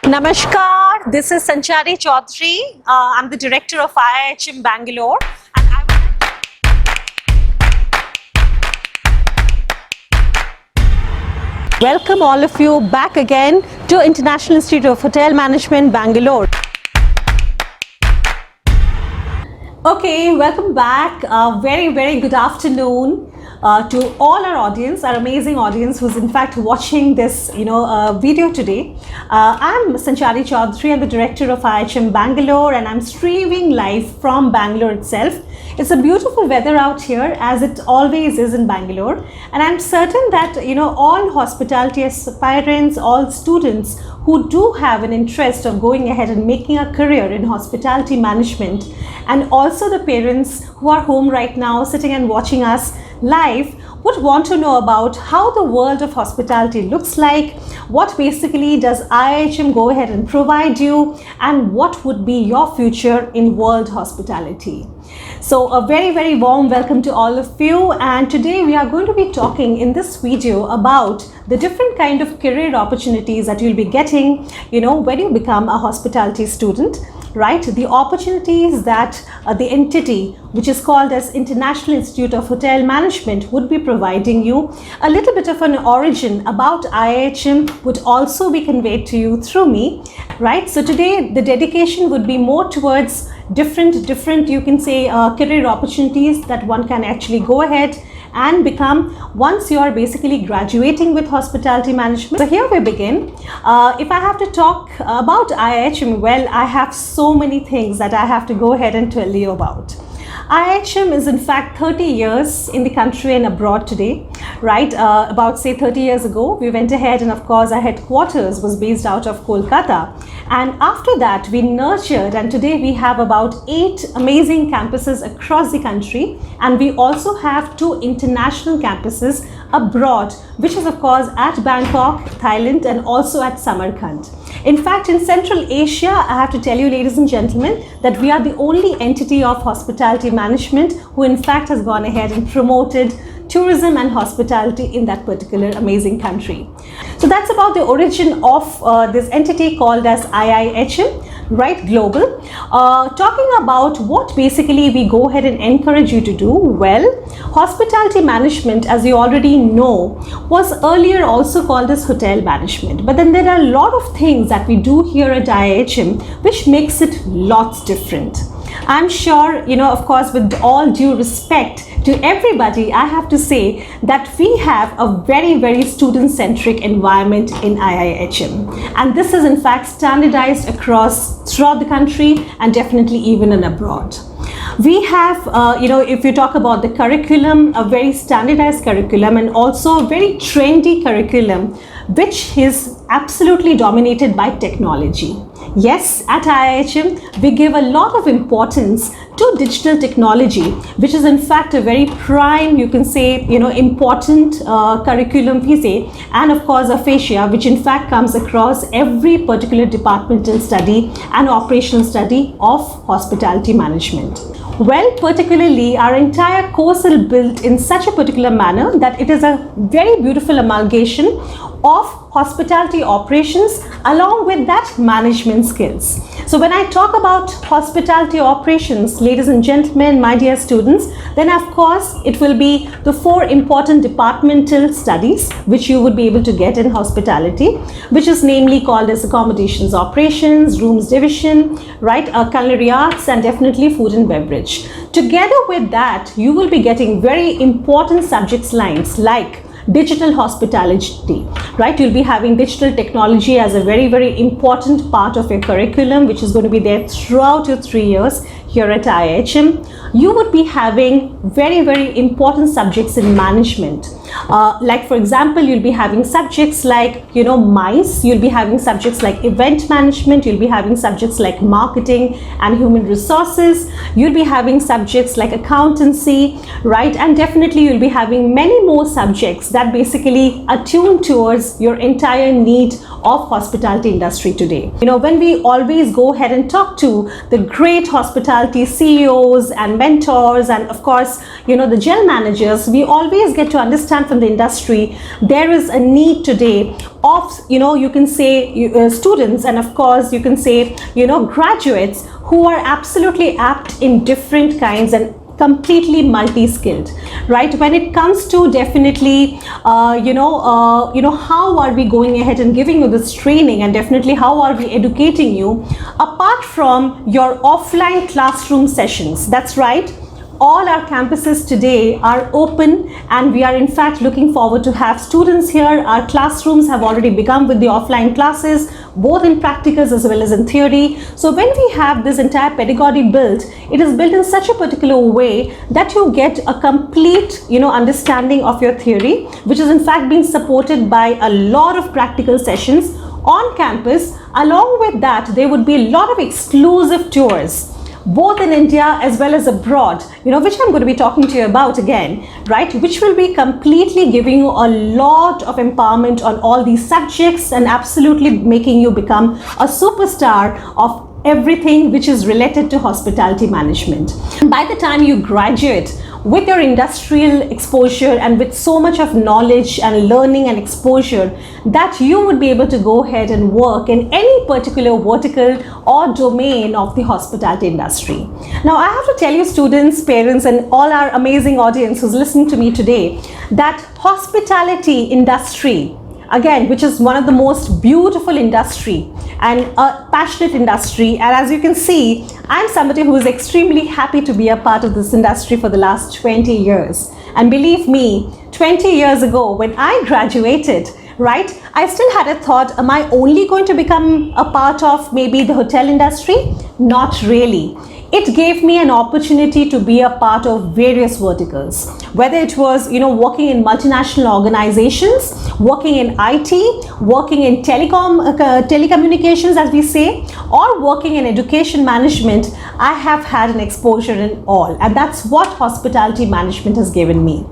Namaskar, this is Sanchari Chaudhary. I'm the director of Untitled Bangalore. Welcome all of you back again to International Institute of Hotel Management, Bangalore. Okay, welcome back. Very good afternoon to all our audience, our amazing audience who's in fact watching this video today. I'm Sanchari Chaudhary. I'm the director of Untitled Bangalore, and I'm streaming live from Bangalore itself. It's a beautiful weather out here, as it always is in Bangalore, and I'm certain that all hospitality aspirants, all students who do have an interest of going ahead and making a career in hospitality management, and also the parents who are home right now sitting and watching us live, would want to know about how the world of hospitality looks like, what basically does IIHM go ahead and provide you, and what would be your future in world hospitality. So a very warm welcome to all of you, and today we are going to be talking in this video about the different kind of career opportunities that you'll be getting when you become a hospitality student, right? The opportunities that the entity which is called as International Institute of Hotel Management would be providing you. A little bit of an origin about IIHM would also be conveyed to you through me, right? So today the dedication would be more towards different you can say career opportunities that one can actually go ahead and become once you are basically graduating with hospitality management. So here we begin. If I have to talk about IIHM, well, I have so many things that I have to go ahead and tell you about. IIHM is in fact 30 years in the country and abroad today, right? About say 30 years ago, we went ahead, and of course our headquarters was based out of Kolkata. And after that, we nurtured, and today we have about 8 amazing campuses across the country. And we also have 2 international campuses abroad, which is of course at Bangkok, Thailand, and also at Samarkand. In fact, in Central Asia, I have to tell you, ladies and gentlemen, that we are the only entity of hospitality management who in fact has gone ahead and promoted tourism and hospitality in that particular amazing country. So that's about the origin of this entity called as IIHM, right, global. Talking about what basically we go ahead and encourage you to do, well, hospitality management, as you already know, was earlier also called as hotel management. But then there are a lot of things that we do here at IIHM which makes it lots different. I'm sure, of course, with all due respect to everybody, I have to say that we have a very student-centric environment in IIHM. And this is in fact standardized throughout the country and definitely even in abroad. We have, if you talk about the curriculum, a very standardized curriculum and also a very trendy curriculum, which is absolutely dominated by technology. Yes, at IIHM, we give a lot of importance to digital technology, which is in fact a very prime, you can say, important curriculum we say, and of course a fascia, which in fact comes across every particular departmental study and operational study of hospitality management. Well, particularly our entire course is built in such a particular manner that it is a very beautiful amalgamation of hospitality operations along with that management skills. So when I talk about hospitality operations, ladies and gentlemen, my dear students, then of course it will be the 4 important departmental studies which you would be able to get in hospitality, which is namely called as accommodations operations, rooms division, right, culinary arts, and definitely food and beverage. Together with that, you will be getting very important subjects lines like digital hospitality, right? You'll be having digital technology as a very important part of your curriculum, which is going to be there throughout your 3 years here at IIHM. You would be having very important subjects in management. Like for example, you'll be having subjects like, MICE, you'll be having subjects like event management, you'll be having subjects like marketing and human resources, you'll be having subjects like accountancy, right? And definitely you'll be having many more subjects that basically attune towards your entire need of hospitality industry today. When we always go ahead and talk to the great hospitality CEOs and mentors and of course, the general managers, we always get to understand from the industry there is a need today of, you can say students, and of course you can say, graduates who are absolutely apt in different kinds and completely multi-skilled, right? When it comes to definitely, how are we going ahead and giving you this training, and definitely how are we educating you apart from your offline classroom sessions? That's right. All our campuses today are open, and we are in fact looking forward to have students here. Our classrooms have already begun with the offline classes, both in practicals as well as in theory. So when we have this entire pedagogy built, it is built in such a particular way that you get a complete, understanding of your theory, which is in fact being supported by a lot of practical sessions on campus. Along with that, there would be a lot of exclusive tours, both in India as well as abroad, which I'm going to be talking to you about again, right? Which will be completely giving you a lot of empowerment on all these subjects and absolutely making you become a superstar of everything which is related to hospitality management. By the time you graduate with your industrial exposure and with so much of knowledge and learning and exposure, that you would be able to go ahead and work in any particular vertical or domain of the hospitality industry. Now, I have to tell you, students, parents, and all our amazing audience who's listening to me today, that hospitality industry, again, which is one of the most beautiful industry and a passionate industry, and as you can see, I'm somebody who is extremely happy to be a part of this industry for the last 20 years. And believe me, 20 years ago when I graduated, right, I still had a thought, am I only going to become a part of maybe the hotel industry? Not really. It gave me an opportunity to be a part of various verticals, whether it was, working in multinational organizations, working in IT, working in telecommunications, as we say, or working in education management. I have had an exposure in all, and that's what hospitality management has given me.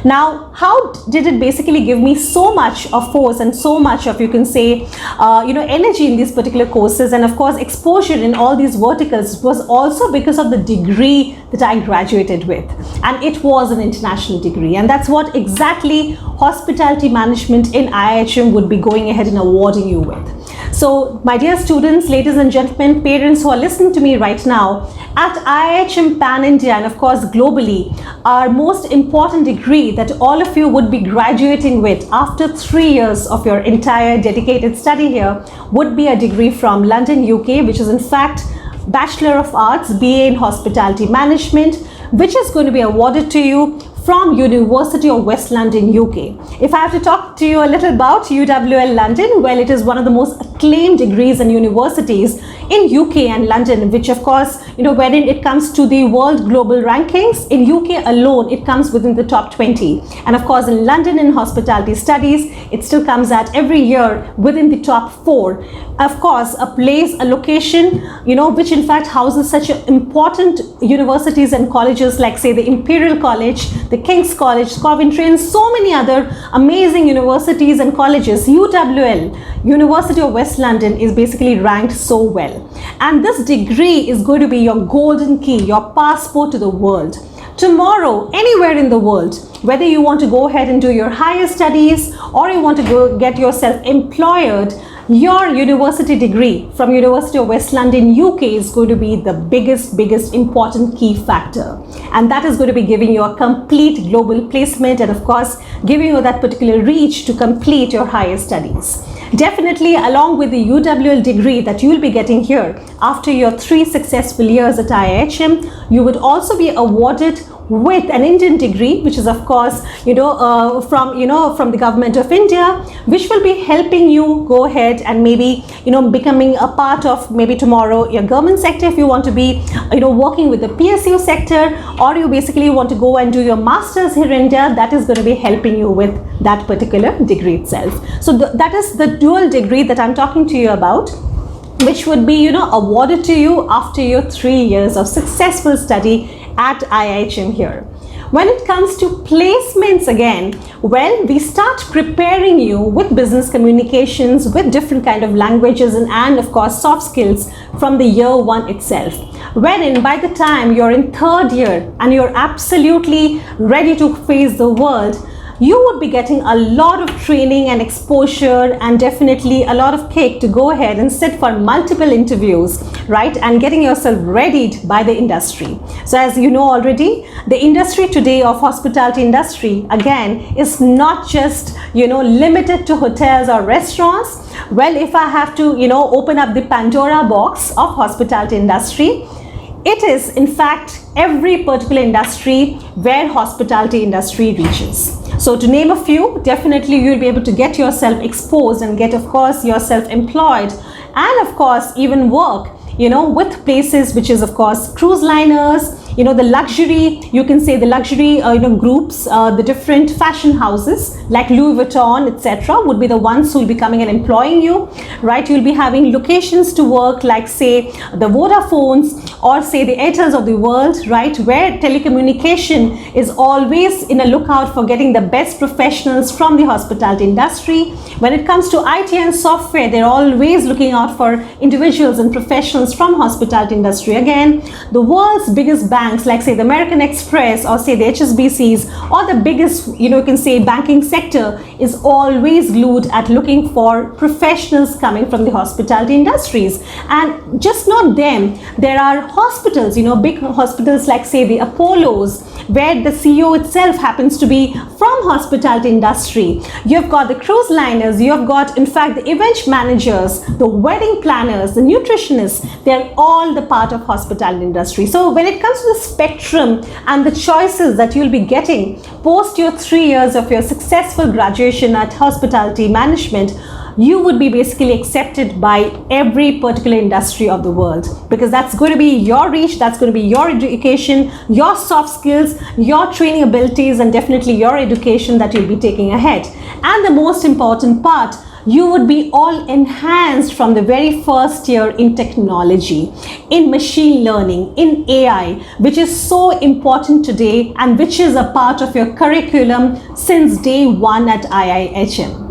Now, how did it basically give me so much of force and so much of, you can say, energy in these particular courses, and of course exposure in all these verticals, was also because of the degree that I graduated with, and it was an international degree, and that's what exactly hospitality management in IIHM would be going ahead and awarding you with. So, my dear students, ladies and gentlemen, parents who are listening to me right now, at IIHM Pan India and of course globally, our most important degree that all of you would be graduating with after 3 years of your entire dedicated study here would be a degree from London, UK, which is in fact Bachelor of Arts, BA in Hospitality Management, which is going to be awarded to you from University of West London, UK. If I have to talk to you a little about UWL London, well, it is one of the most acclaimed degrees and universities in UK and London, which of course, when it comes to the world global rankings, in UK alone, it comes within the top 20. And of course, in London in hospitality studies, it still comes at every year within the top 4. Of course, a place, a location, which in fact houses such important universities and colleges like say the Imperial College, the King's College, Coventry, and so many other amazing universities and colleges. UWL, University of West London, is basically ranked so well. And this degree is going to be your golden key, your passport to the world. Tomorrow, anywhere in the world, whether you want to go ahead and do your higher studies or you want to go get yourself employed, your university degree from University of West London, UK is going to be the biggest important key factor. And that is going to be giving you a complete global placement and of course giving you that particular reach to complete your higher studies. Definitely, along with the UWL degree that you will be getting here after your 3 successful years at IIHM, you would also be awarded with an Indian degree, which is of course from the government of India, which will be helping you go ahead and maybe becoming a part of maybe tomorrow your government sector if you want to be working with the PSU sector, or you basically want to go and do your masters here in India. That is going to be helping you with that particular degree itself. So that is the dual degree that I'm talking to you about, which would be awarded to you after your 3 years of successful study at IIHM here. When it comes to placements again, well, we start preparing you with business communications, with different kind of languages and of course soft skills from the year 1 itself. Wherein by the time you're in 3rd year and you're absolutely ready to face the world, you would be getting a lot of training and exposure and definitely a lot of cake to go ahead and sit for multiple interviews, right, and getting yourself readied by the industry. So as you know already, the industry today of hospitality industry again is not just, you know, limited to hotels or restaurants. Well, if I have to, you know, open up the Pandora box of hospitality industry, it is in fact every particular industry where hospitality industry reaches. So to name a few, definitely you'll be able to get yourself exposed and get, of course, yourself employed, and of course even work, you know, with places which is of course cruise liners, you know, the luxury, you can say the luxury, you know, groups, the different fashion houses like Louis Vuitton, etc., would be the ones who will be coming and employing you, right? You'll be having locations to work like, say, the Vodafones or say the Airtels of the world, right, where telecommunication is always in a lookout for getting the best professionals from the hospitality industry. When it comes to IT and software, they're always looking out for individuals and professionals from hospitality industry. Again, the world's biggest banks like, say, the American Express or say the HSBCs or the biggest, you know, you can say banking sector is always glued at looking for professionals coming from the hospitality industries. And just not them, there are hospitals, you know, big hospitals like, say, the Apollos, where the CEO itself happens to be from hospitality industry. You've got the cruise liners, you've got in fact the event managers, the wedding planners, the nutritionists, they're all the part of hospitality industry. So when it comes to the spectrum and the choices that you'll be getting post your 3 years of your successful graduation at hospitality management, you would be basically accepted by every particular industry of the world, because that's going to be your reach, that's going to be your education, your soft skills, your training abilities, and definitely your education that you'll be taking ahead. And the most important part, you would be all enhanced from the very first year in technology, in machine learning, in AI, which is so important today and which is a part of your curriculum since day one at IIHM.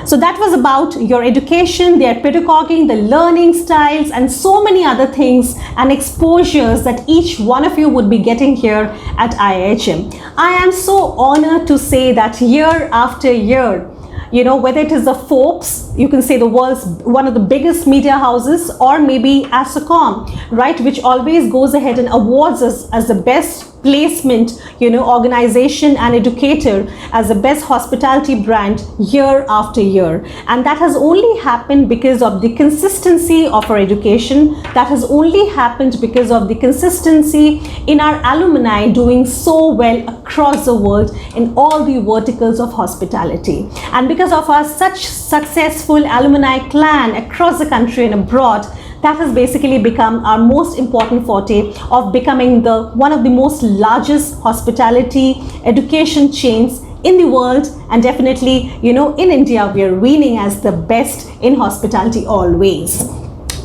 So that was about your education, their pedagogy, the learning styles, and so many other things and exposures that each one of you would be getting here at IIHM. I am so honored to say that year after year, you know, whether it is the Forbes, you can say the world's one of the biggest media houses, or maybe Accommodation, right, which always goes ahead and awards us as the best placement, you know, organization and educator as the best hospitality brand year after year. And that has only happened because of the consistency of our education. That has only happened because of the consistency in our alumni doing so well across the world in all the verticals of hospitality. And because of our such successful alumni clan across the country and abroad, that has basically become our most important forte of becoming the one of the most largest hospitality education chains in the world. And definitely, you know, in India, we are reigning as the best in hospitality always.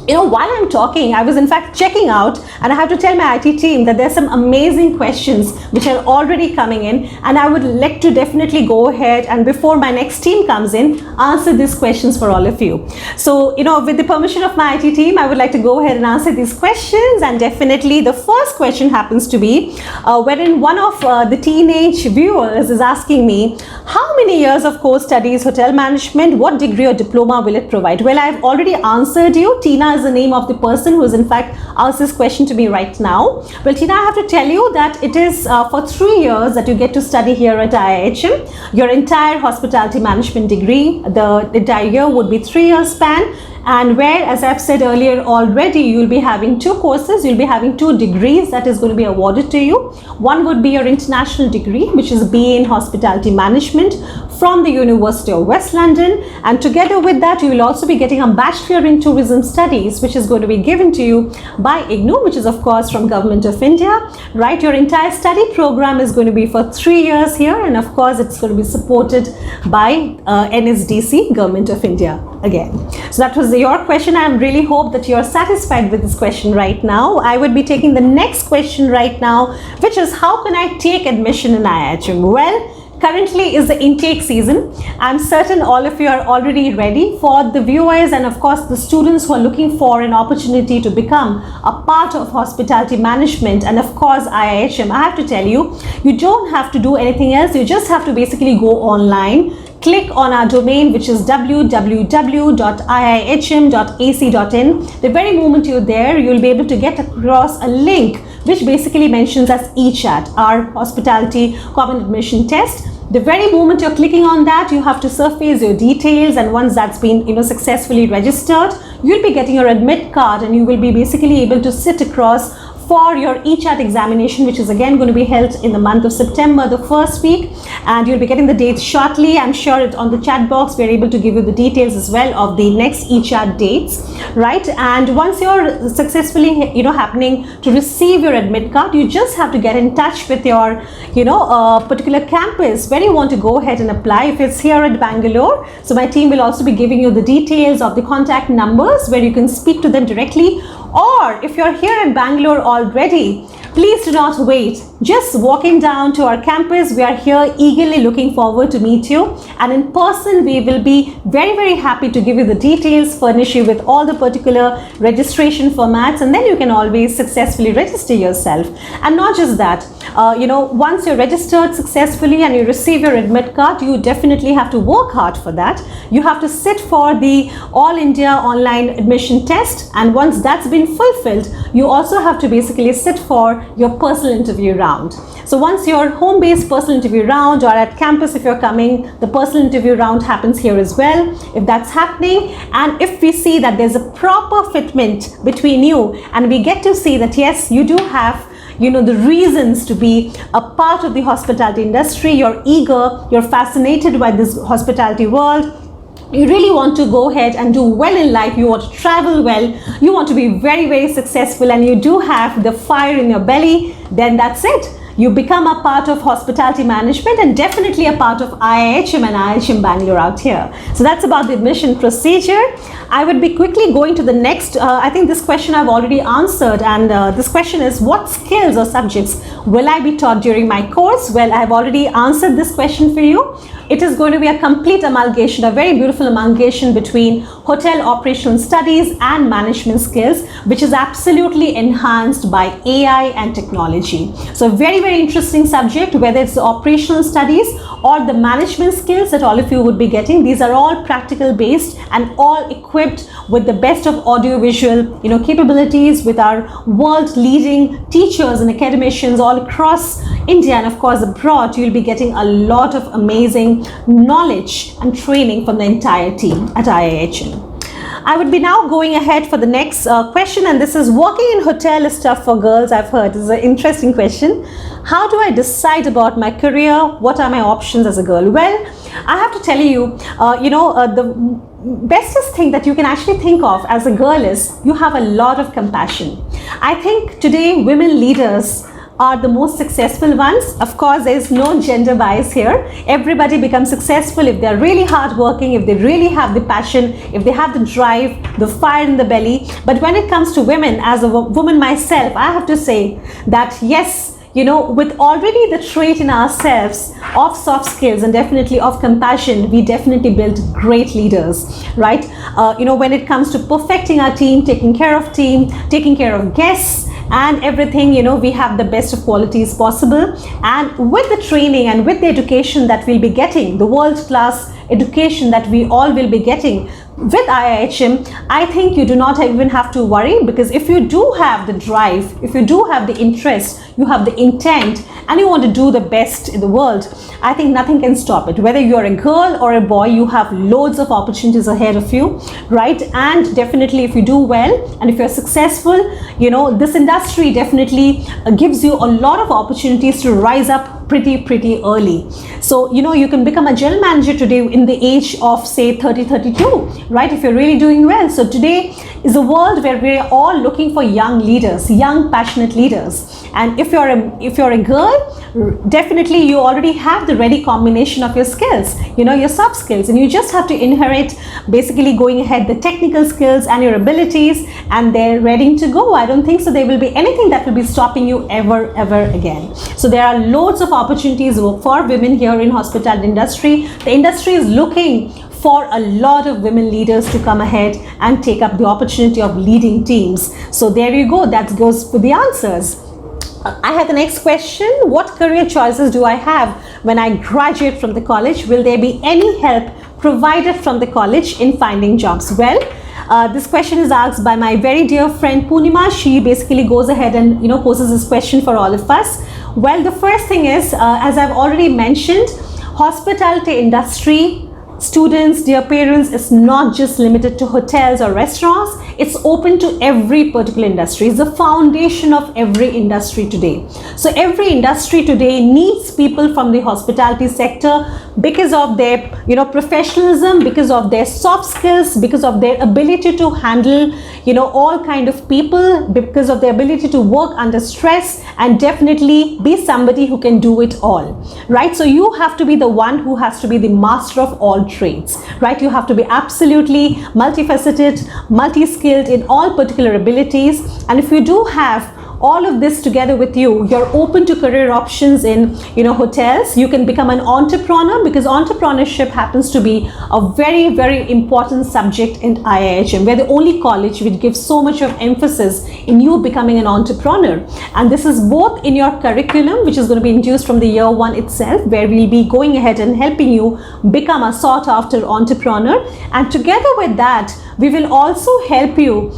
You know, while I'm talking, I was in fact checking out, and I have to tell my IT team that there's some amazing questions which are already coming in, and I would like to definitely go ahead and before my next team comes in, answer these questions for all of you. So, you know, with the permission of my IT team, I would like to go ahead and answer these questions. And definitely the first question happens to be wherein one of the teenage viewers is asking me, how many years of course studies hotel management, what degree or diploma will it provide? Well, I've already answered you. Tina is the name of the person who has in fact asked this question to me right now. Well, Tina, I have to tell you that it is for 3 years that you get to study here at IIHM. Your entire hospitality management degree, the entire year would be 3 years span. And where, as I've said earlier already, you'll be having 2 courses, you'll be having 2 degrees that is going to be awarded to you. One would be your international degree, which is BA in Hospitality Management from the University of West London. And together with that, you will also be getting a Bachelor in Tourism Studies, which is going to be given to you by IGNOU, which is of course from Government of India, right? Your entire study program is going to be for 3 years here. And of course, it's going to be supported by NSDC, Government of India again. So that was your question. I really hope that you're satisfied with this question right now. I would be taking the next question right now, which is how can I take admission in IIHM? Well, Currently is the intake season. I'm certain all of you are already ready. For the viewers and of course the students who are looking for an opportunity to become a part of hospitality management and of course IIHM, I have to tell you, you don't have to do anything else. You just have to basically go online, click on our domain, which is www.iihm.ac.in. The very moment you're there, you'll be able to get across a link which basically mentions as eChat, our hospitality common admission test. The very moment you're clicking on that, you have to surface your details, and once that's been successfully registered, you'll be getting your admit card and you will be basically able to sit across for your eChat examination, which is again going to be held in the month of September, the first week, and you'll be getting the dates shortly. I'm sure on the chat box we're able to give you the details as well of the next eChat dates, right? And once you're successfully happening to receive your admit card, you just have to get in touch with your particular campus where you want to go ahead and apply. If it's here at Bangalore, so my team will also be giving you the details of the contact numbers where you can speak to them directly. Or if you're here in Bangalore already, please do not wait. Just walking down to our campus, we are here eagerly looking forward to meet you. And in person, we will be very, very happy to give you the details, furnish you with all the particular registration formats, and then you can always successfully register yourself. And not just that, once you're registered successfully and you receive your admit card, you definitely have to work hard for that. You have to sit for the All India Online Admission Test, and once that's been fulfilled, you also have to basically sit for your personal interview round. So once your home-based personal interview round, or at campus if you're coming, the personal interview round happens here as well. If that's happening, and if we see that there's a proper fitment between you, and we get to see that yes, you do have the reasons to be a part of the hospitality industry, you're eager, you're fascinated by this hospitality world, you really want to go ahead and do well in life, you want to travel well, you want to be very, very successful, and you do have the fire in your belly, then that's it. You become a part of hospitality management and definitely a part of IIHM and IIHM Bangalore out here. So that's about the admission procedure. I would be quickly going to the next. I think this question I've already answered, and this question is, what skills or subjects will I be taught during my course? Well, I've already answered this question for you. It is going to be a complete amalgamation, a very beautiful amalgamation between hotel operational studies and management skills, which is absolutely enhanced by AI and technology. So very, very interesting subject, whether it's the operational studies or the management skills that all of you would be getting. These are all practical based and all equipped with the best of audiovisual capabilities, with our world leading teachers and academicians all across India and of course abroad. You'll be getting a lot of amazing knowledge and training from the entire team at IIHM. I would be now going ahead for the next question, and this is, working in hotel is tough for girls, I've heard. This is an interesting question. How do I decide about my career? What are my options as a girl? Well, I have to tell you, the bestest thing that you can actually think of as a girl is you have a lot of compassion. I think today women leaders are the most successful ones. Of course, there is no gender bias here. Everybody becomes successful if they're really hardworking, if they really have the passion, if they have the drive, the fire in the belly. But when it comes to women, as a woman myself, I have to say that yes, with already the trait in ourselves of soft skills and definitely of compassion, we definitely build great leaders, right? When it comes to perfecting our team, taking care of guests, and everything, we have the best of qualities possible. And with the training and with the education that we'll be getting, the world-class education that we all will be getting with IIHM, I think you do not even have to worry, because if you do have the drive, if you do have the interest, you have the intent, and you want to do the best in the world, I think nothing can stop it. Whether you're a girl or a boy, you have loads of opportunities ahead of you, right? And definitely if you do well and if you're successful, this industry definitely gives you a lot of opportunities to rise up pretty early. So you can become a general manager today in the age of say 32. right? If you're really doing well. So today is a world where we're all looking for young leaders, young passionate leaders. And if you're a girl, definitely you already have the ready combination of your skills, your soft skills, and you just have to inherit basically going ahead the technical skills and your abilities, and they're ready to go. I don't think so there will be anything that will be stopping you ever again. So there are loads of opportunities for women here in hospitality industry. The industry is looking for a lot of women leaders to come ahead and take up the opportunity of leading teams. So there you go, that goes for the answers. I have the next question. What career choices do I have when I graduate from the college? Will there be any help provided from the college in finding jobs? Well, this question is asked by my very dear friend Poonima. She basically goes ahead and poses this question for all of us. Well, the first thing is, as I've already mentioned, hospitality industry students, dear parents, is not just limited to hotels or restaurants. It's open to every particular industry. It's the foundation of every industry today. So every industry today needs people from the hospitality sector because of their professionalism, because of their soft skills, because of their ability to handle all kind of people, because of their ability to work under stress, and definitely be somebody who can do it all, right? So you have to be the one who has to be the master of all trades, right? You have to be absolutely multifaceted, multi-skilled in all particular abilities. And if you do have all of this together with you, you're open to career options in hotels. You can become an entrepreneur, because entrepreneurship happens to be a very important subject in IIHM. We're the only college which gives so much of emphasis in you becoming an entrepreneur, and this is both in your curriculum, which is going to be induced from the year 1 itself, where we'll be going ahead and helping you become a sought after entrepreneur, and together with that we will also help you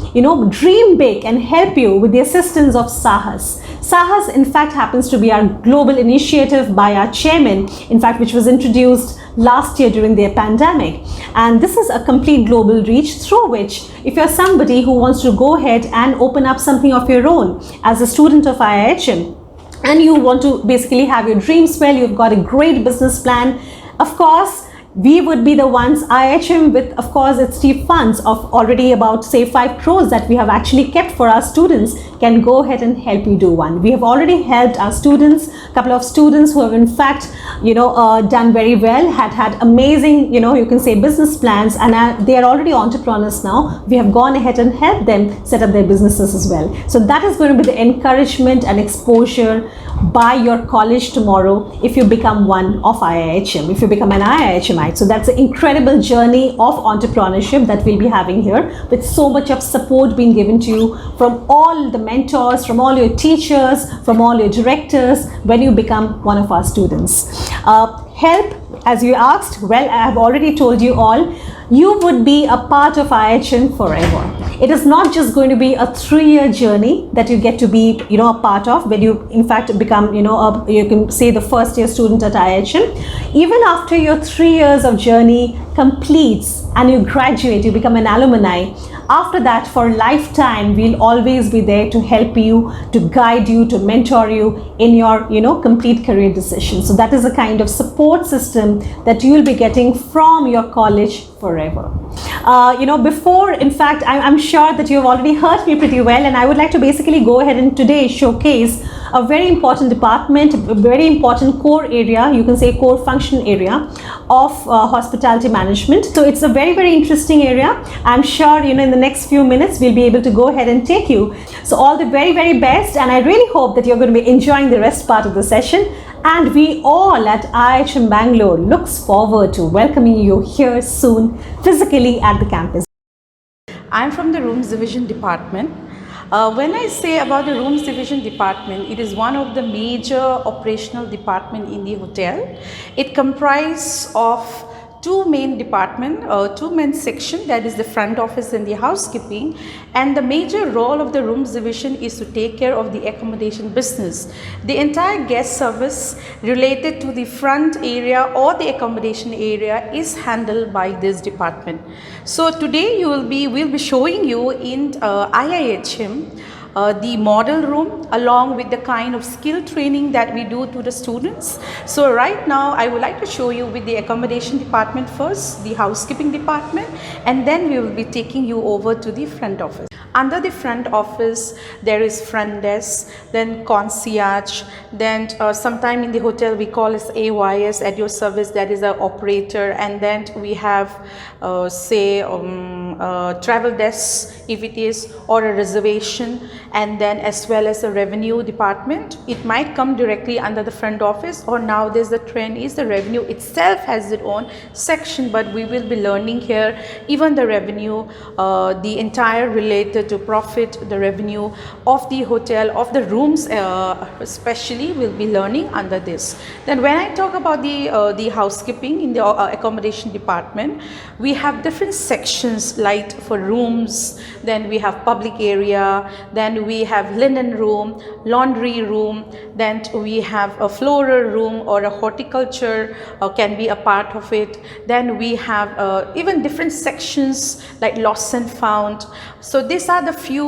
dream big and help you with the assistance of Sahas. Sahas, in fact, happens to be our global initiative by our chairman, in fact, which was introduced last year during the pandemic. And this is a complete global reach through which, if you're somebody who wants to go ahead and open up something of your own as a student of IIHM, and you want to basically have your dreams well, you've got a great business plan, of course, we would be the ones, IIHM, with of course its chief funds of already about say 5 crores that we have actually kept for our students, can go ahead and help you do one. We have already helped our students, a couple of students who have in fact done very well, had amazing you can say business plans, and they are already entrepreneurs now. We have gone ahead and helped them set up their businesses as well. So that is going to be the encouragement and exposure by your college tomorrow if you become one of IIHM, if you become an IIHMite. So that's an incredible journey of entrepreneurship that we'll be having here, with so much of support being given to you from all the mentors, from all your teachers, from all your directors when you become one of our students. Help, as you asked, well, I have already told you all, you would be a part of IIHM forever. It is not just going to be a 3-year journey that you get to be a part of, when you in fact become you can say the first year student at IIHM. Even after your 3 years of journey completes and you graduate, you become an alumni, after that for lifetime we'll always be there to help you, to guide you, to mentor you in your complete career decision. So that is a kind of support system that you will be getting from your college forever. Before, in fact, I'm sure that you've already heard me pretty well, and I would like to basically go ahead and today showcase a very important department, a very important core area, you can say core function area of hospitality management. So it's a very interesting area. I'm sure in the next few minutes we'll be able to go ahead and take you. So all the very best, and I really hope that you're going to be enjoying the rest part of the session. And we all at IIHM Bangalore looks forward to welcoming you here soon physically at the campus. I'm from the Rooms Division Department. When I say about the Rooms Division Department, it is one of the major operational department in the hotel. It comprises of two main department, two main section, that is the front office and the housekeeping, and the major role of the rooms division is to take care of the accommodation business. The entire guest service related to the front area or the accommodation area is handled by this department. So today we'll be showing you in IIHM the model room along with the kind of skill training that we do to the students. So right now I would like to show you with the accommodation department first, the housekeeping department, and then we will be taking you over to the front office. Under the front office, there is front desk, then concierge, then sometime in the hotel we call as AYS, at your service, that is an operator, and then we have travel desk if it is, or a reservation, and then as well as a revenue department. It might come directly under the front office, or nowadays the trend is the revenue itself has its own section, but we will be learning here even the revenue, the entire related to profit, the revenue of the hotel, of the rooms especially, will be learning under this. Then when I talk about the housekeeping in the accommodation department, we have different sections, like for rooms, then we have public area, then we have linen room, laundry room, then we have a floral room or a horticulture can be a part of it. Then we have even different sections like lost and found. So these are the few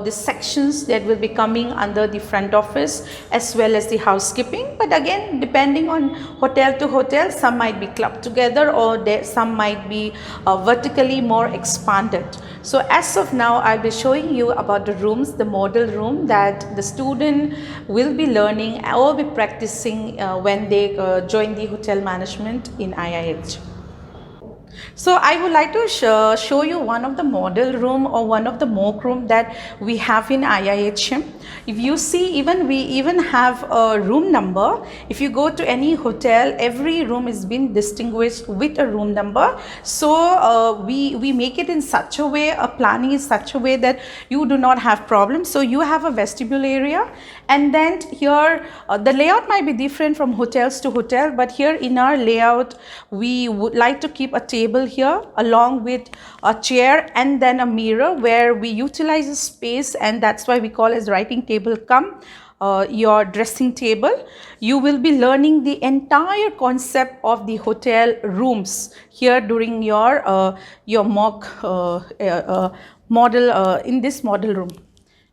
the sections that will be coming under the front office as well as the housekeeping. But again, depending on hotel to hotel, some might be clubbed together, or some might be vertically more expanded. So as of now, I'll be showing you about the rooms, the model room that the student will be learning or be practicing when they join the hotel management in IIH. So I would like to show you one of the model room or one of the mock room that we have in IIHM. If you see, we even have a room number. If you go to any hotel, every room is been distinguished with a room number. So we make it in such a way, a planning is such a way that you do not have problems. So you have a vestibule area, and then here the layout might be different from hotels to hotel, but here in our layout we would like to keep a table here along with a chair and then a mirror, where we utilize the space, and that's why we call as writing table come your dressing table. You will be learning the entire concept of the hotel rooms here during your mock model in this model room.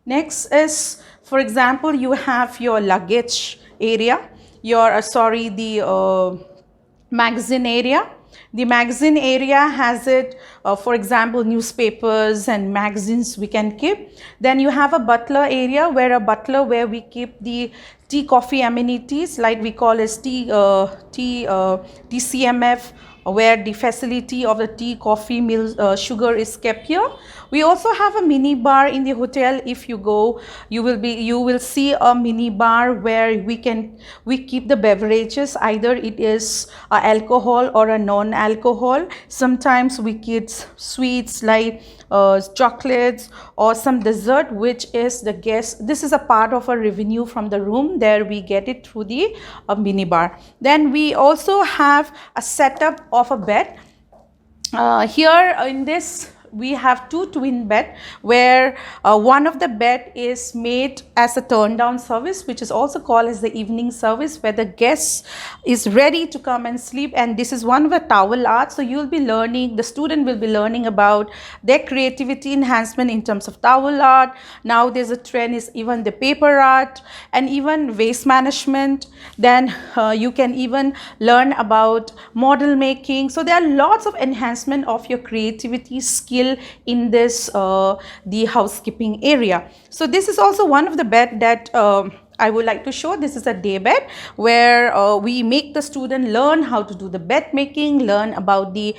Next is, for example, you have your luggage area, the magazine area. The magazine area has it, for example, newspapers and magazines we can keep. Then you have a butler area, where we keep the tea, coffee amenities, like we call as TCMF, where the facility of the tea, coffee, milk, sugar is kept here. We also have a mini bar in the hotel. If you go, you will see a mini bar where we keep the beverages, either it is alcohol or a non-alcohol. Sometimes we keep sweets like chocolates or some dessert, which is the guest. This is a part of a revenue from the room. There we get it through the mini bar. Then we also have a setup of a bed. Here in this we have two twin bed, where one of the bed is made as a turn down service, which is also called as the evening service, where the guest is ready to come and sleep. And this is one of the towel art. So you'll be learning, the student will be learning about their creativity enhancement in terms of towel art. Now there's a trend is even the paper art and even waste management. Then you can even learn about model making. So there are lots of enhancement of your creativity skill in this the housekeeping area. So this is also one of the bed that I would like to show. This is a day bed, where we make the student learn how to do the bed making, learn about the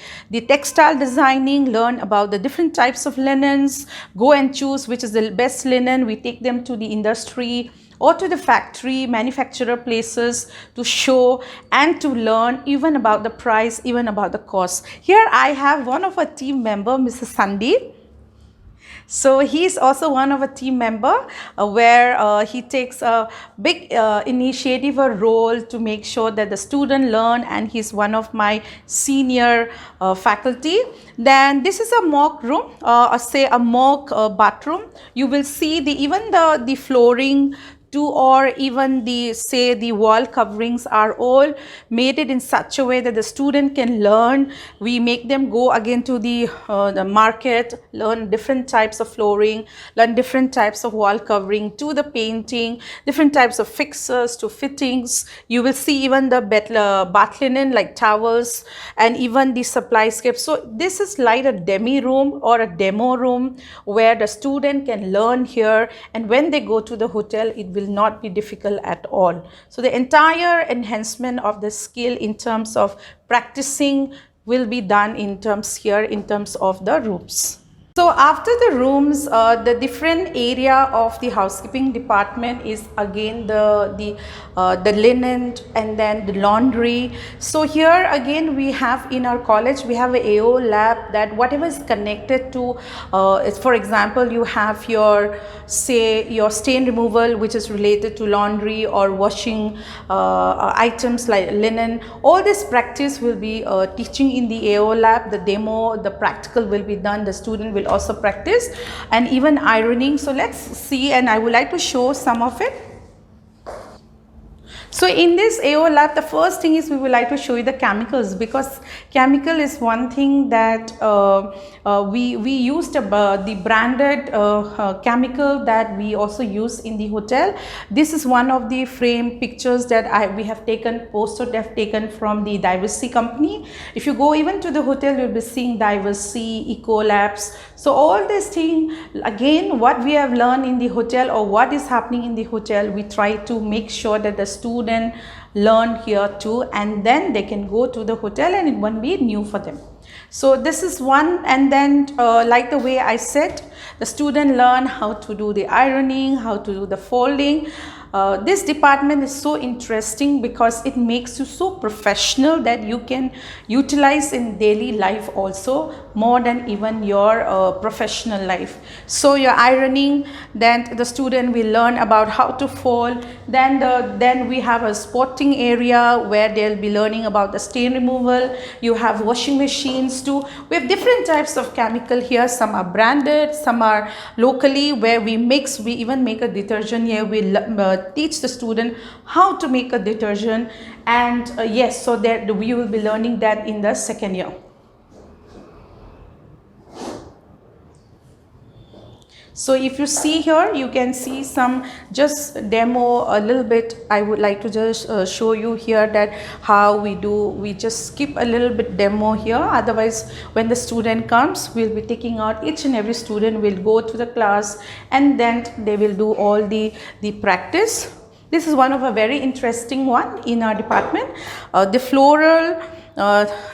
textile designing, learn about the different types of linens, go and choose which is the best linen. We take them to the industry or to the factory, manufacturer places to show and to learn even about the price, even about the cost. Here I have one of our team member, Mr. Sandeep. So he is also one of a team member where he takes a big initiative or role to make sure that the student learn, and he's one of my senior faculty. Then this is a mock room, or say a mock bathroom. You will see even the flooring or even the wall coverings are all made it in such a way that the student can learn. We make them go again to the market, learn different types of flooring, learn different types of wall covering, to the painting, different types of fixtures to fittings. You will see even the bath linen like towels, and even the supply scape. So this is like a demi room or a demo room where the student can learn here, and when they go to the hotel it will not be difficult at all. So the entire enhancement of the skill in terms of practicing will be done in terms here in terms of the rooms. So after the rooms, the different area of the housekeeping department is again the linen and then the laundry. So here again we have in our college we have a AO lab, that whatever is connected to, for example, you have your stain removal which is related to laundry or washing items like linen. All this practice will be teaching in the AO lab. The demo, the practical will be done. The student will also practice, and even ironing. So let's see, and I would like to show some of it. So in this AO lab, the first thing is we would like to show you the chemicals, because chemical is one thing that we use the branded chemical that we also use in the hotel. This is one of the frame pictures that we have taken, poster they have taken from the Diversity company. If you go even to the hotel, you'll be seeing Diversity, Eco Labs. So all this thing, again, what we have learned in the hotel or what is happening in the hotel, we try to make sure that the student learn here too, and then they can go to the hotel and it won't be new for them. So this is one, and then like the way I said, the student learn how to do the ironing, how to do the folding. This department is so interesting because it makes you so professional that you can utilize in daily life also more than even your professional life. So your ironing, then the student will learn about how to fold. Then we have a sporting area where they'll be learning about the stain removal. You have washing machines too. We have different types of chemical here. Some are branded, some are locally where we mix. We even make a detergent here. We teach the student how to make a detergent, and yes, so that we will be learning that in the second year. So if you see here, you can see some just demo a little bit. I would like to just show you here that how we do. We just skip a little bit demo here. Otherwise, when the student comes, we'll be taking out each and every student will go to the class, and then they will do all the practice. This is one of a very interesting one in our department. The floral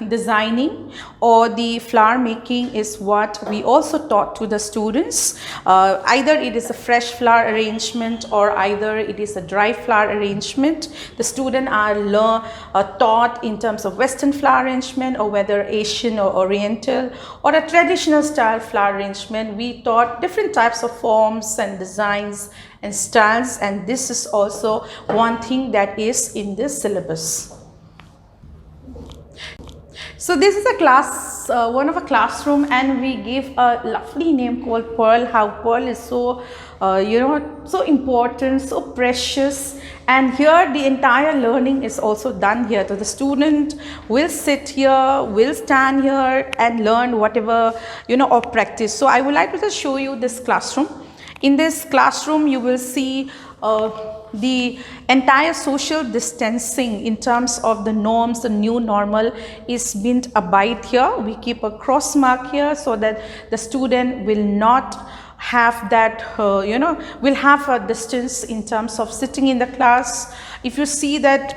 designing or the flower making is what we also taught to the students. Either it is a fresh flower arrangement or either it is a dry flower arrangement. The students are taught in terms of Western flower arrangement, or whether Asian or Oriental or a traditional style flower arrangement. We taught different types of forms and designs and styles, and this is also one thing that is in this syllabus. So this is a class, one of a classroom, and we give a lovely name called Pearl. How Pearl is so, so important, so precious. And here the entire learning is also done here. So the student will sit here, will stand here and learn whatever, or practice. So I would like to just show you this classroom. In this classroom, you will see the entire social distancing in terms of the norms. The new normal is being abide here. We keep a cross mark here so that the student will not have that, will have a distance in terms of sitting in the class. If you see that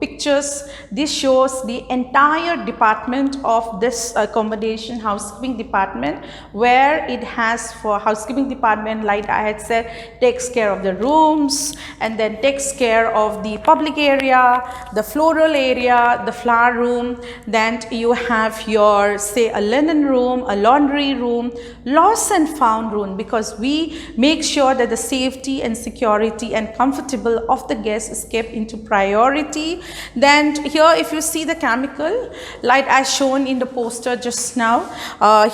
pictures, this shows the entire department of this accommodation housekeeping department, where it has for housekeeping department, like I had said, takes care of the rooms and then takes care of the public area, the floral area, the flower room. Then you have your, say, a linen room, a laundry room, lost and found room, room, because we make sure that the safety and security and comfortable of the guests is kept into priority. Then here, if you see the chemical, like as shown in the poster just now,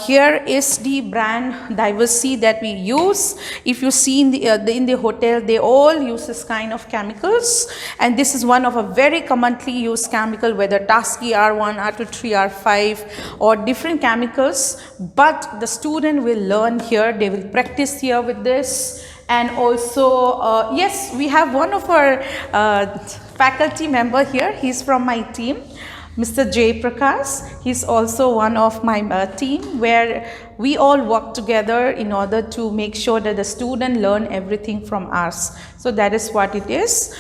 here is the brand diversity that we use. If you see in the hotel, they all use this kind of chemicals, and this is one of a very commonly used chemical, whether Tasky R1, R23, R5 or different chemicals. But the student will learn here, they will practice here with this. And also, yes, we have one of our faculty member here. He's from my team, Mr. Jay Prakash. He's also one of my team, where we all work together in order to make sure that the student learn everything from us. So that is what it is.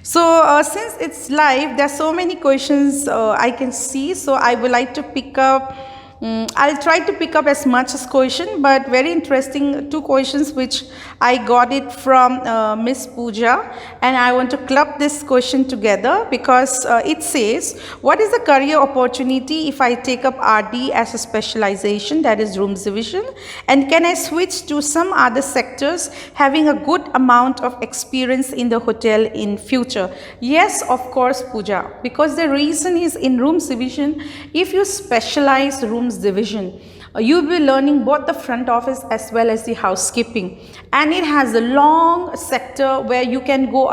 Since it's live, there are so many questions I can see. So I would like to pick up. I'll try to pick up as much as question, but very interesting 2 questions which I got it from Miss Pooja, and I want to club this question together because it says, what is the career opportunity if I take up RD as a specialization, that is rooms division, and can I switch to some other sectors having a good amount of experience in the hotel in future? Yes, of course, Pooja, because the reason is in rooms division, if you specialize rooms division, you will be learning both the front office as well as the housekeeping, and it has a long sector where you can go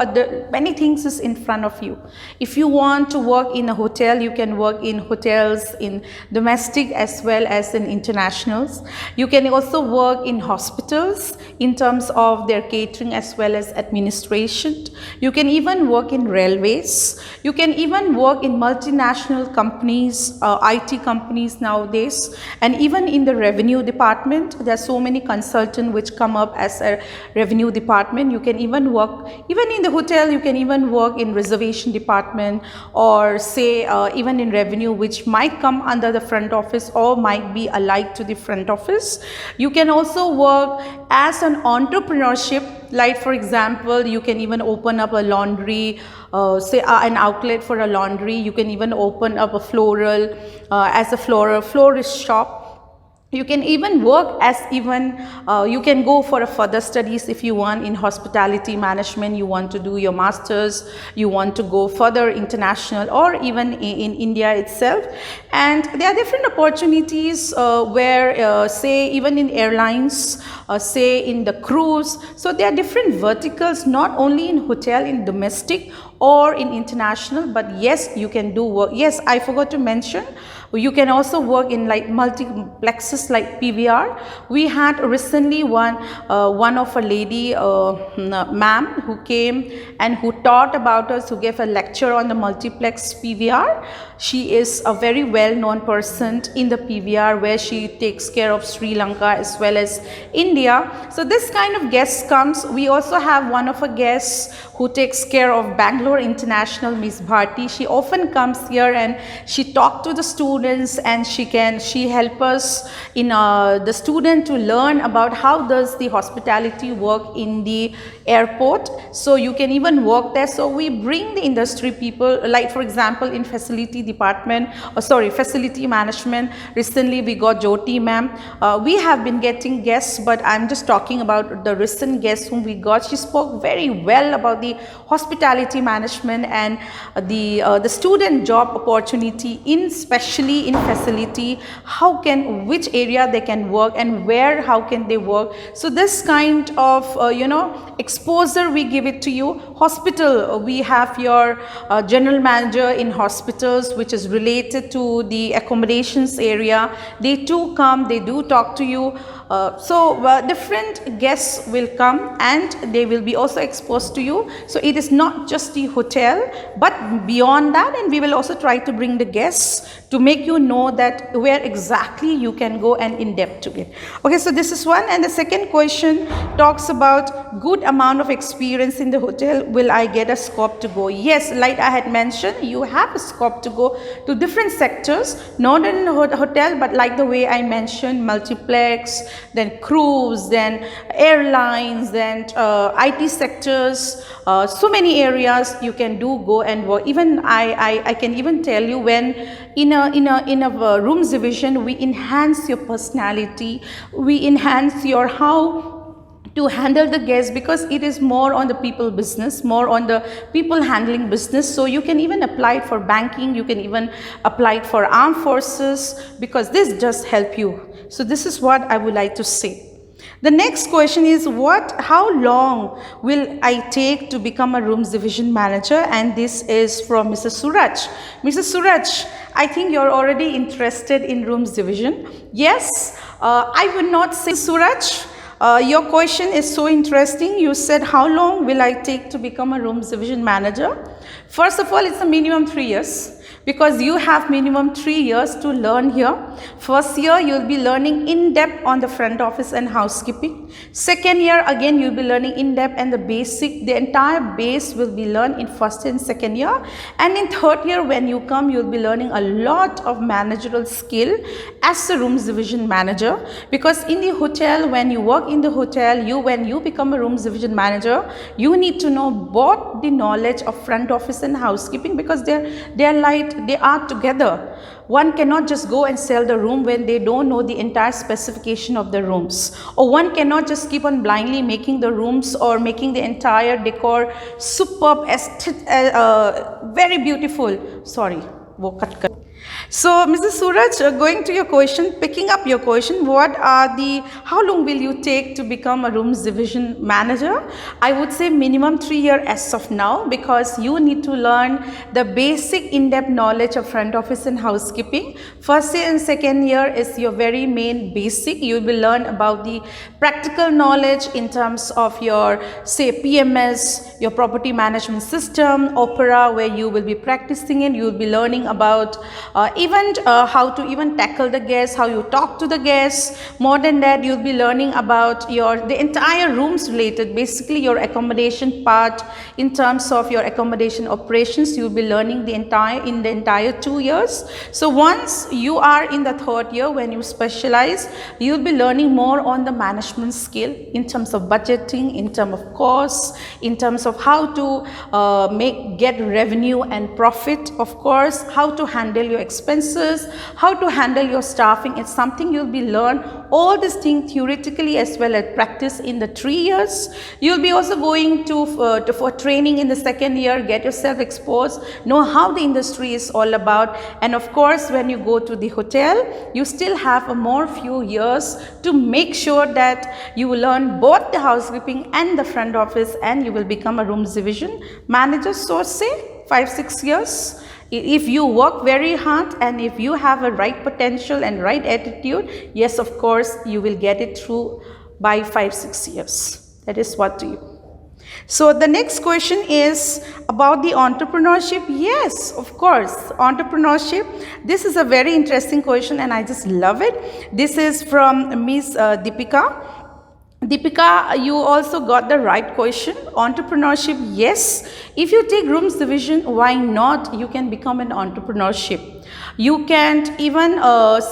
many things is in front of you. If you want to work in a hotel, you can work in hotels, in domestic as well as in internationals. You can also work in hospitals in terms of their catering as well as administration. You can even work in railways. You can even work in multinational companies, IT companies nowadays, and even in the revenue department. There are so many consultants which come up as a revenue department. You can even work, even in the hotel, you can even work in reservation department, or say even in revenue, which might come under the front office or might be allied to the front office. You can also work as an entrepreneurship, like for example, you can even open up a laundry, say an outlet for a laundry. You can even open up a floral, as a florist shop. You can even work as you can go for a further studies if you want in hospitality management, you want to do your masters, you want to go further international or even in India itself. And there are different opportunities where say even in airlines, say in the cruise. So there are different verticals, not only in hotel, in domestic or in international, but yes, you can do work. Yes, I forgot to mention, you can also work in like multiplexes like PVR. We had recently one of a lady, ma'am, who came and who taught about us, who gave a lecture on the multiplex PVR. She is a very well-known person in the PVR, where she takes care of Sri Lanka as well as India. So this kind of guest comes. We also have one of our guests who takes care of Bangalore International, Miss Bharti. She often comes here and she talks to the students, and she help us in the student to learn about how does the hospitality work in the airport. So you can even work there. So we bring the industry people, like for example in facility department, facility management. Recently we got Jyoti ma'am. We have been getting guests, but I'm just talking about the recent guests whom we got. She spoke very well about the hospitality management and the student job opportunity, especially in facility, which area they can work and how can they work. So this kind of exposure we give it to you. Hospital, we have your general manager in hospitals, which is related to the accommodations area. They too come, they do talk to you. Different guests will come and they will be also exposed to you. So it is not just the hotel, but beyond that, and we will also try to bring the guests to make you know that where exactly you can go and in depth to it. Okay, so this is one. And the second question talks about good amount of experience in the hotel. Will I get a scope to go? Yes, like I had mentioned, you have a scope to go to different sectors, not in the hotel, but like the way I mentioned, multiplex, then cruise, then airlines, then IT sectors, so many areas you can go and work. Even I can even tell you, when in a rooms division, we enhance your personality, we enhance your how to handle the guests, because it is more on the people business, more on the people handling business. So you can even apply it for banking, you can even apply it for armed forces, because this just help you. So this is what I would like to say. The next question is, how long will I take to become a rooms division manager? And this is from Mr. Suraj. Mr. Suraj, I think you're already interested in rooms division. Yes, I would not say, Suraj, your question is so interesting. You said, how long will I take to become a rooms division manager? First of all, it's a minimum 3 years, because you have minimum 3 years to learn here. First year, you'll be learning in depth on the front office and housekeeping. Second year, again, you'll be learning in depth and the entire base will be learned in first and second year. And in third year, when you come, you'll be learning a lot of managerial skill as a rooms division manager. Because in the hotel, when you work in the hotel, when you become a rooms division manager, you need to know both the knowledge of front office and housekeeping, because they are together. One cannot just go and sell the room when they don't know the entire specification of the rooms, or one cannot just keep on blindly making the rooms or making the entire decor superb, very beautiful. Sorry, wo cut kar. So, Mr. Suraj, going to your question, picking up your question, how long will you take to become a rooms division manager? I would say minimum 3 years as of now, because you need to learn the basic in-depth knowledge of front office and housekeeping. First year and second year is your very main basic. You will learn about the practical knowledge in terms of your, say, PMS, your property management system, opera, where you will be practicing it. You will be learning about even how to even tackle the guests, how you talk to the guests. More than that, you'll be learning about the entire rooms related, basically your accommodation part. In terms of your accommodation operations, you'll be learning the entire 2 years. So once you are in the third year, when you specialize, you'll be learning more on the management skill in terms of budgeting, in terms of costs, in terms of how to get revenue and profit, of course, how to handle your expenses, how to handle your staffing. It's something you'll be learn all these things theoretically as well as practice in the 3 years. You'll be also going for training in the second year, get yourself exposed, know how the industry is all about. And of course, when you go to the hotel, you still have a more few years to make sure that you will learn both the housekeeping and the front office, and you will become a rooms division manager. So say 5-6 years. If you work very hard and if you have a right potential and right attitude, yes, of course, you will get it through by 5-6 years. That is what to you. So the next question is about the entrepreneurship. Yes, of course, entrepreneurship. This is a very interesting question and I just love it. This is from Miss Deepika. Deepika, you also got the right question. Entrepreneurship, yes. If you take rooms division, why not? You can become an entrepreneurship. You can even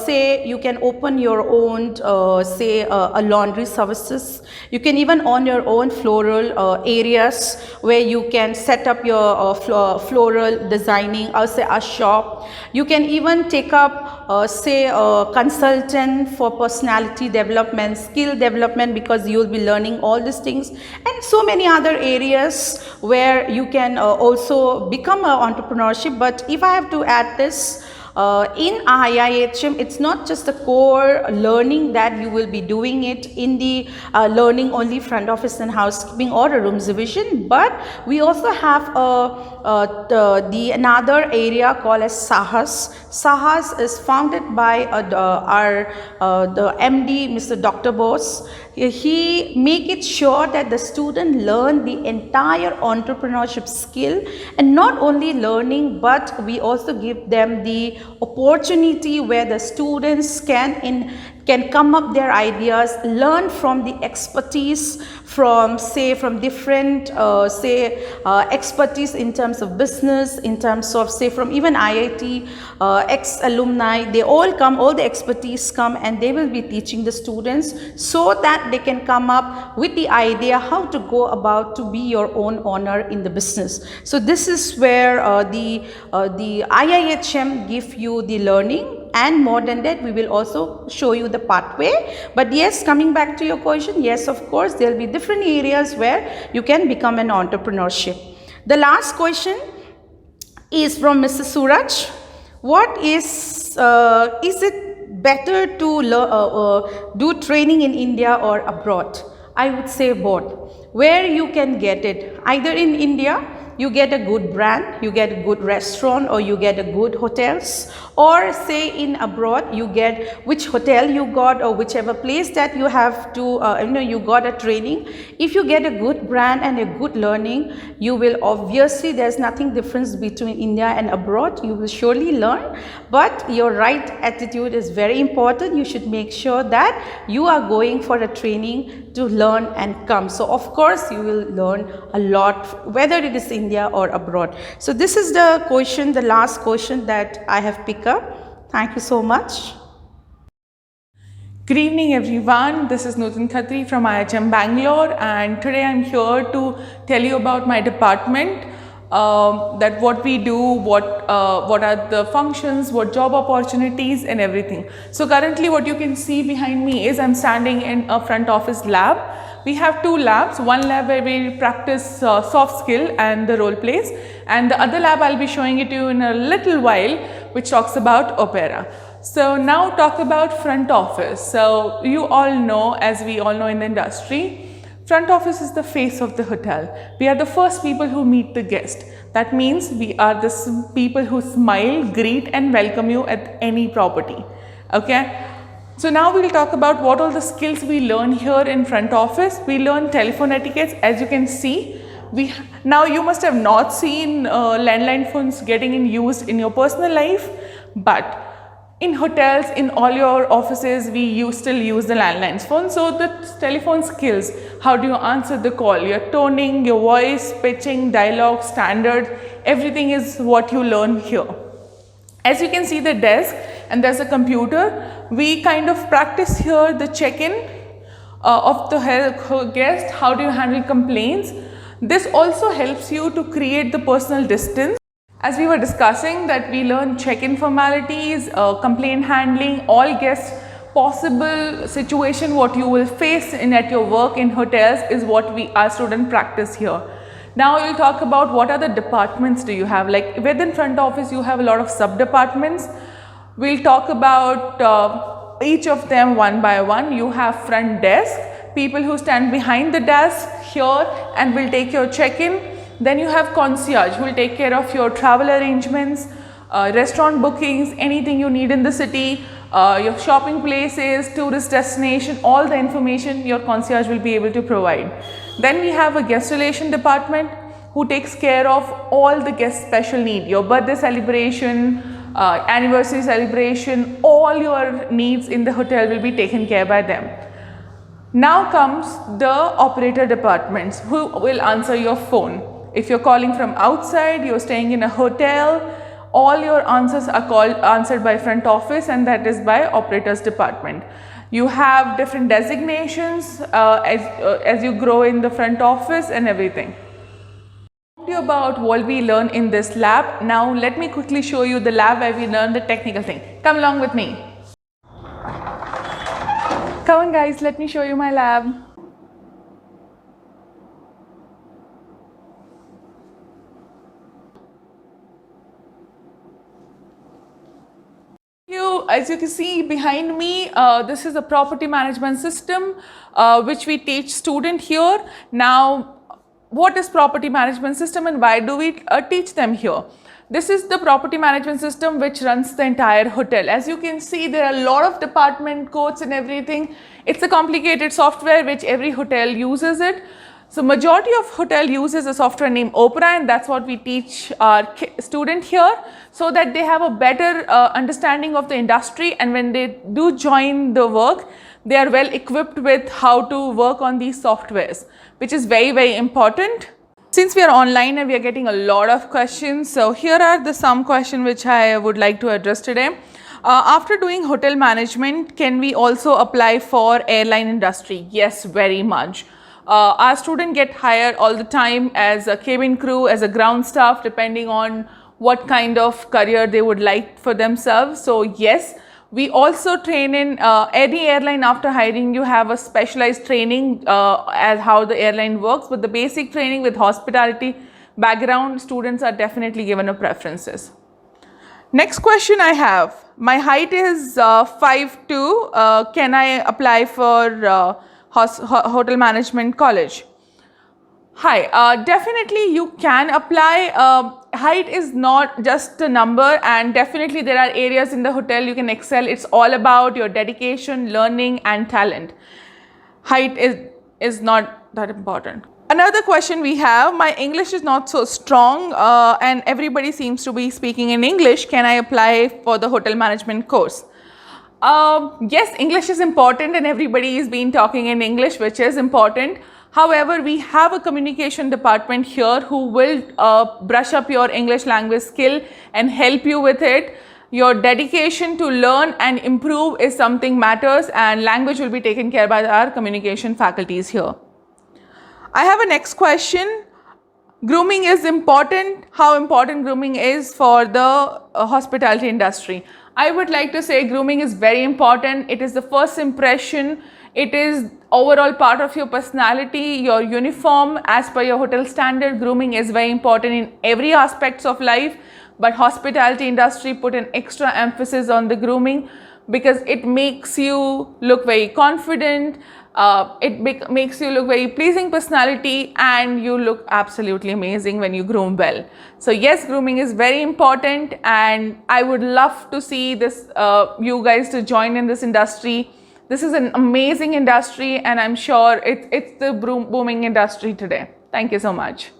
say you can open your own, a laundry services. You can even own your own floral areas where you can set up your floral designing, or say a shop. You can even take up, a consultant for personality development, skill development, because you will be learning all these things, and so many other areas where you can also become an entrepreneurship. But if I have to add this, in Untitled, it's not just the core learning that you will be doing it in the learning only front office and housekeeping or a rooms division, but we also have another area called as Sahas. Sahas is founded by the MD, Mr. Dr. Bose. He make it sure that the student learn the entire entrepreneurship skill, and not only learning, but we also give them the opportunity where the students can can come up their ideas, learn from the expertise from different expertise in terms of business, in terms of from even IIT, ex-alumni. They all come, all the expertise come, and they will be teaching the students so that they can come up with the idea how to go about to be your own owner in the business. So this is where the IIHM give you the learning, and more than that we will also show you the pathway. But yes, coming back to your question, yes, of course there will be different areas where you can become an entrepreneurship. The last question is from Mr. Suraj. What is it better to do training in India or abroad? I would say both. Where you can get it, either in India you get a good brand, you get a good restaurant, or you get a good hotels, or say in abroad you get which hotel you got, or whichever place that you have to you got a training. If you get a good brand and a good learning, you will obviously, there's nothing difference between India and abroad, you will surely learn. But your right attitude is very important. You should make sure that you are going for a training to learn and come. So of course you will learn a lot, whether it is India or abroad. So this is the question, the last question that I have picked up. Thank you so much. Good evening everyone, this is Nutan Khatri from IIHM Bangalore, and today I'm here to tell you about my department, that what we do, what are the functions, what job opportunities and everything. So currently what you can see behind me is I'm standing in a front office lab. We have two labs, one lab where we practice soft skill and the role plays, and the other lab I'll be showing it to you in a little while, which talks about opera. So now talk about front office. So you all know, as we all know in the industry, front office is the face of the hotel. We are the first people who meet the guest. That means we are the people who smile, greet and welcome you at any property. Okay. So now we'll talk about what all the skills we learn here in front office. We learn telephone etiquettes, as you can see. Now you must have not seen landline phones getting used in your personal life, but in hotels, in all your offices, we still use the landline phone. So the telephone skills, how do you answer the call, your toning, your voice, pitching, dialogue, standard, everything is what you learn here. As you can see the desk, and there's a computer. We kind of practice here the check-in of the guest. How do you handle complaints? This also helps you to create the personal distance. As we were discussing, that we learn check-in formalities, complaint handling, all guest possible situation what you will face at your work in hotels is what our students practice here. Now we'll talk about what are the departments do you have. Like within front office you have a lot of sub-departments. We'll talk about each of them one by one. You have front desk, people who stand behind the desk here and will take your check-in. Then you have concierge, who will take care of your travel arrangements, restaurant bookings, anything you need in the city, your shopping places, tourist destination, all the information your concierge will be able to provide. Then we have a guest relation department who takes care of all the guest special need, your birthday celebration, anniversary celebration, all your needs in the hotel will be taken care by them. Now comes the operator departments who will answer your phone. If you're calling from outside, you're staying in a hotel, all your answers are answered by front office, and that is by operators department. You have different designations as you grow in the front office and everything. About what we learn in this lab. Now let me quickly show you the lab where we learn the technical thing. Come along with me. Come on guys, let me show you my lab. As you can see behind me, this is a property management system which we teach student here. Now what is property management system and why do we teach them here? This is the property management system which runs the entire hotel. As you can see, there are a lot of department codes and everything. It's a complicated software which every hotel uses it. So majority of hotel uses a software named Opera, and that's what we teach our student here, so that they have a better understanding of the industry, and when they do join the work, they are well equipped with how to work on these softwares, which is very, very important. Since we are online and we are getting a lot of questions, so here are some questions which I would like to address today. After doing hotel management, can we also apply for airline industry? Yes, very much. Our students get hired all the time as a cabin crew, as a ground staff, depending on what kind of career they would like for themselves. So yes, we also train in any airline. After hiring, you have a specialized training as how the airline works, but the basic training with hospitality background, students are definitely given a preferences. Next question I have, my height is 5'2", can I apply for hotel management college? Hi, definitely you can apply. Height is not just a number, and definitely there are areas in the hotel you can excel. It's all about your dedication, learning and talent. Height is not that important. Another question we have, my English is not so strong and everybody seems to be speaking in English. Can I apply for the hotel management course? Yes, English is important and everybody is been talking in English, which is important. However, we have a communication department here who will brush up your English language skill and help you with it. Your dedication to learn and improve is something matters, and language will be taken care by our communication faculties here. I have a next question. Grooming is important. How important grooming is for the hospitality industry? I would like to say grooming is very important. It is the first impression. It is overall part of your personality, your uniform. As per your hotel standard, grooming is very important in every aspects of life. But hospitality industry put an extra emphasis on the grooming because it makes you look very confident. It makes you look very pleasing personality, and you look absolutely amazing when you groom well. So yes, grooming is very important, and I would love to see this you guys to join in this industry. This is an amazing industry, and I'm sure it's the booming industry today. Thank you so much.